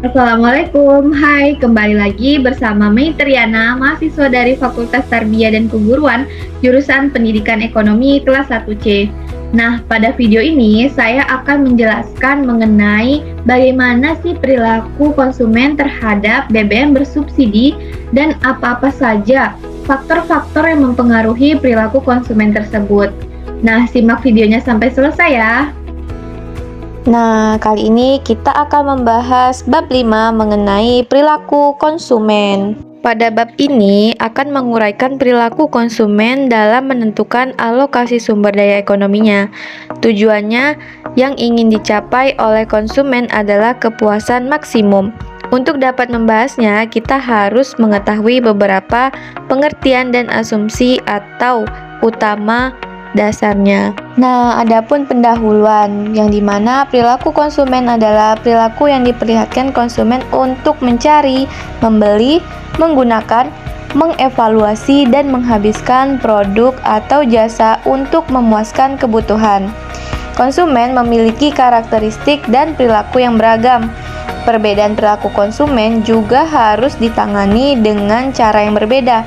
Assalamualaikum, hai kembali lagi bersama Mei Triana, mahasiswa dari Fakultas Tarbiyah dan Keguruan, jurusan Pendidikan Ekonomi kelas 1C. Nah, pada video ini saya akan menjelaskan mengenai bagaimana sih perilaku konsumen terhadap BBM bersubsidi dan apa-apa saja faktor-faktor yang mempengaruhi perilaku konsumen tersebut. Nah, simak videonya sampai selesai ya. Nah, kali ini kita akan membahas bab 5 mengenai perilaku konsumen. Pada bab ini akan menguraikan perilaku konsumen dalam menentukan alokasi sumber daya ekonominya. Tujuannya yang ingin dicapai oleh konsumen adalah kepuasan maksimum. Untuk dapat membahasnya, kita harus mengetahui beberapa pengertian dan asumsi atau utama dasarnya. Nah, adapun pendahuluan yang dimana perilaku konsumen adalah perilaku yang diperlihatkan konsumen untuk mencari, membeli, menggunakan, mengevaluasi, dan menghabiskan produk atau jasa untuk memuaskan kebutuhan. Konsumen memiliki karakteristik dan perilaku yang beragam. Perbedaan perilaku konsumen juga harus ditangani dengan cara yang berbeda.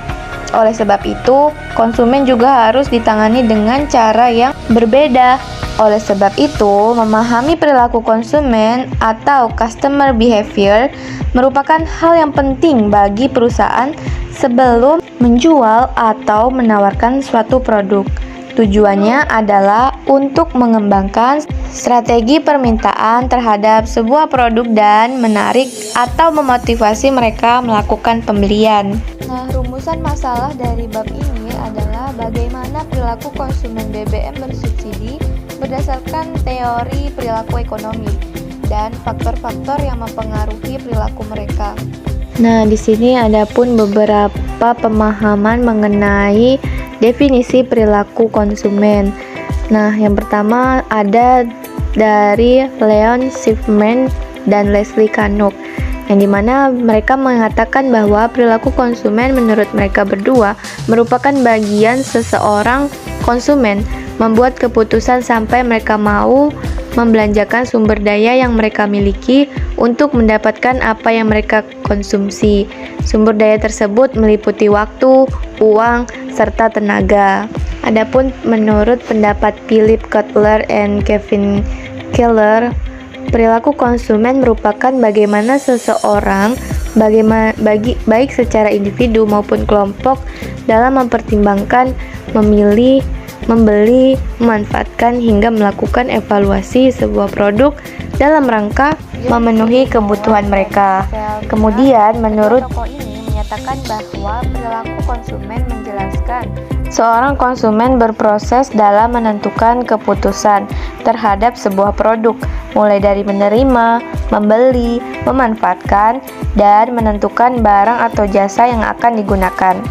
Oleh sebab itu, konsumen juga harus ditangani dengan cara yang berbeda. Oleh sebab itu, memahami perilaku konsumen atau customer behavior merupakan hal yang penting bagi perusahaan sebelum menjual atau menawarkan suatu produk. Tujuannya adalah untuk mengembangkan strategi permintaan terhadap sebuah produk dan menarik atau memotivasi mereka melakukan pembelian. Nah, rumusan masalah dari bab ini adalah bagaimana perilaku konsumen BBM bersubsidi berdasarkan teori perilaku ekonomi dan faktor-faktor yang mempengaruhi perilaku mereka. Nah, di sini ada pun beberapa pemahaman mengenai definisi perilaku konsumen. Nah, yang pertama ada dari Leon Schiffman dan Leslie Canuck, yang dimana mereka mengatakan bahwa perilaku konsumen menurut mereka berdua merupakan bagian seseorang konsumen membuat keputusan sampai mereka mau membelanjakan sumber daya yang mereka miliki untuk mendapatkan apa yang mereka konsumsi. Sumber daya tersebut meliputi waktu, uang, serta tenaga. Adapun menurut pendapat Philip Kotler dan Kevin Keller, perilaku konsumen merupakan bagaimana seseorang baik secara individu maupun kelompok dalam mempertimbangkan, memilih, membeli, memanfaatkan hingga melakukan evaluasi sebuah produk dalam rangka memenuhi kebutuhan mereka. Kemudian menurut tokoh ini menyatakan bahwa perilaku konsumen menjelaskan seorang konsumen berproses dalam menentukan keputusan terhadap sebuah produk, mulai dari menerima, membeli, memanfaatkan, dan menentukan barang atau jasa yang akan digunakan.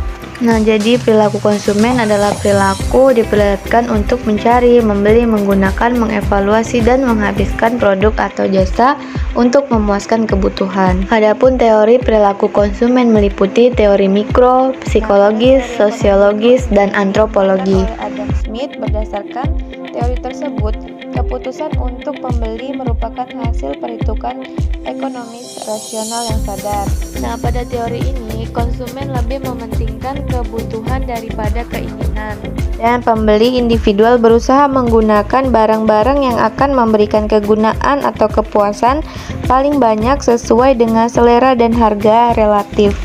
Nah, jadi perilaku konsumen adalah perilaku diperlihatkan untuk mencari, membeli, menggunakan, mengevaluasi, dan menghabiskan produk atau jasa untuk memuaskan kebutuhan. Adapun teori perilaku konsumen meliputi teori mikro, psikologis, sosiologis, dan antropologi. Adam Smith berdasarkan teori tersebut, keputusan untuk pembeli merupakan hasil perhitungan ekonomis rasional yang sadar. Nah, pada teori ini, konsumen lebih mementingkan kebutuhan daripada keinginan. Dan pembeli individual berusaha menggunakan barang-barang yang akan memberikan kegunaan atau kepuasan paling banyak sesuai dengan selera dan harga relatif.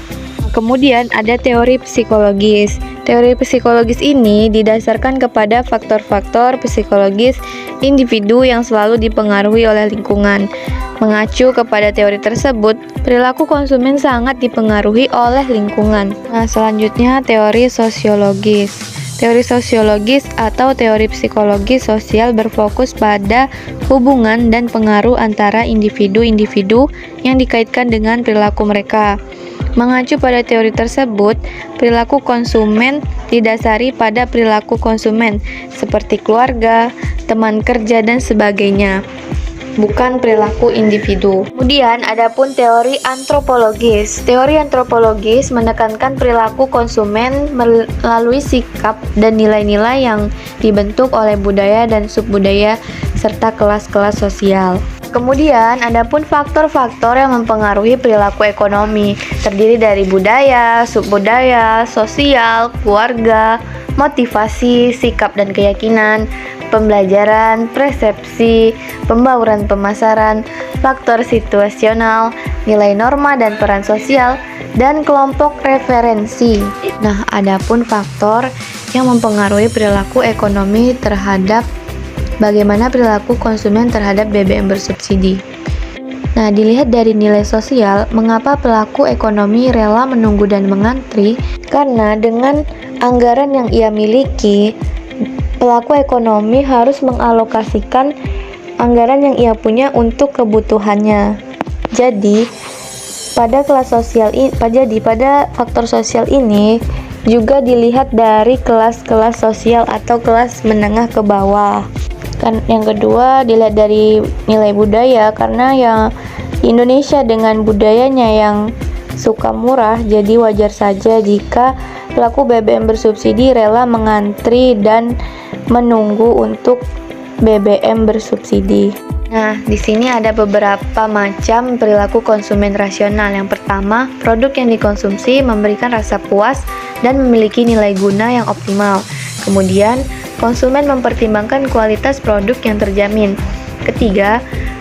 Kemudian ada teori psikologis. Teori psikologis ini didasarkan kepada faktor-faktor psikologis individu yang selalu dipengaruhi oleh lingkungan. Mengacu kepada teori tersebut, perilaku konsumen sangat dipengaruhi oleh lingkungan. Nah, selanjutnya teori sosiologis. Teori sosiologis atau teori psikologi sosial berfokus pada hubungan dan pengaruh antara individu-individu yang dikaitkan dengan perilaku mereka. Mengacu pada teori tersebut, perilaku konsumen didasari pada perilaku konsumen seperti keluarga, teman kerja, dan sebagainya, bukan perilaku individu. Kemudian adapun teori antropologis. Teori antropologis menekankan perilaku konsumen melalui sikap dan nilai-nilai yang dibentuk oleh budaya dan subbudaya serta kelas-kelas sosial. Kemudian, adapun faktor-faktor yang mempengaruhi perilaku ekonomi, terdiri dari budaya, subbudaya, sosial, keluarga, motivasi, sikap dan keyakinan, pembelajaran, persepsi, pembauran pemasaran, faktor situasional, nilai norma dan peran sosial, dan kelompok referensi. Nah, adapun faktor yang mempengaruhi perilaku ekonomi terhadap bagaimana perilaku konsumen terhadap BBM bersubsidi. Nah, dilihat dari nilai sosial, mengapa pelaku ekonomi rela menunggu dan mengantri? Karena dengan anggaran yang ia miliki, pelaku ekonomi harus mengalokasikan anggaran yang ia punya untuk kebutuhannya. Jadi, pada faktor sosial ini juga dilihat dari kelas-kelas sosial atau kelas menengah ke bawah. Yang kedua dilihat dari nilai budaya, karena yang Indonesia dengan budayanya yang suka murah, jadi wajar saja jika pelaku BBM bersubsidi rela mengantri dan menunggu untuk BBM bersubsidi. Nah, di sini ada beberapa macam perilaku konsumen rasional. Yang pertama, produk yang dikonsumsi memberikan rasa puas dan memiliki nilai guna yang optimal. Kemudian, konsumen mempertimbangkan kualitas produk yang terjamin. Ketiga,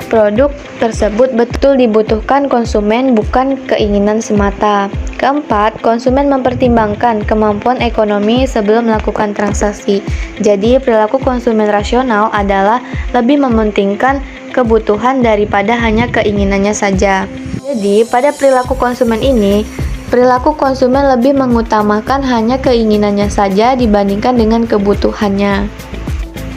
produk tersebut betul dibutuhkan konsumen, bukan keinginan semata. Keempat, konsumen mempertimbangkan kemampuan ekonomi sebelum melakukan transaksi. Jadi, perilaku konsumen rasional adalah lebih mementingkan kebutuhan daripada hanya keinginannya saja. Jadi, pada perilaku konsumen ini, perilaku konsumen lebih mengutamakan hanya keinginannya saja dibandingkan dengan kebutuhannya.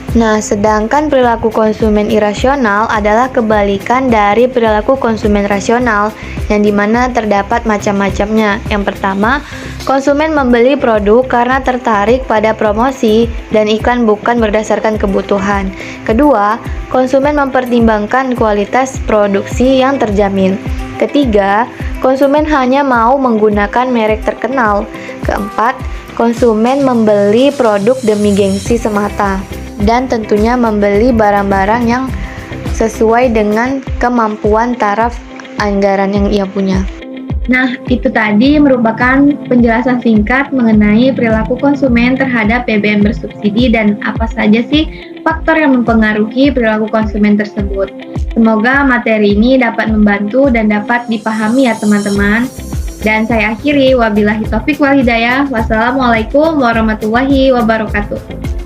Nah, sedangkan perilaku konsumen irasional adalah kebalikan dari perilaku konsumen rasional, yang dimana terdapat macam-macamnya. Yang pertama, konsumen membeli produk karena tertarik pada promosi dan iklan, bukan berdasarkan kebutuhan. Kedua, konsumen mempertimbangkan kualitas produksi yang terjamin. Ketiga, konsumen hanya mau menggunakan merek terkenal. Keempat, konsumen membeli produk demi gengsi semata, dan tentunya membeli barang-barang yang sesuai dengan kemampuan taraf anggaran yang ia punya. Nah, itu tadi merupakan penjelasan singkat mengenai perilaku konsumen terhadap BBM bersubsidi dan apa saja sih faktor yang mempengaruhi perilaku konsumen tersebut. Semoga materi ini dapat membantu dan dapat dipahami ya teman-teman. Dan saya akhiri, wabillahi taufiq wal hidayah. Wassalamualaikum warahmatullahi wabarakatuh.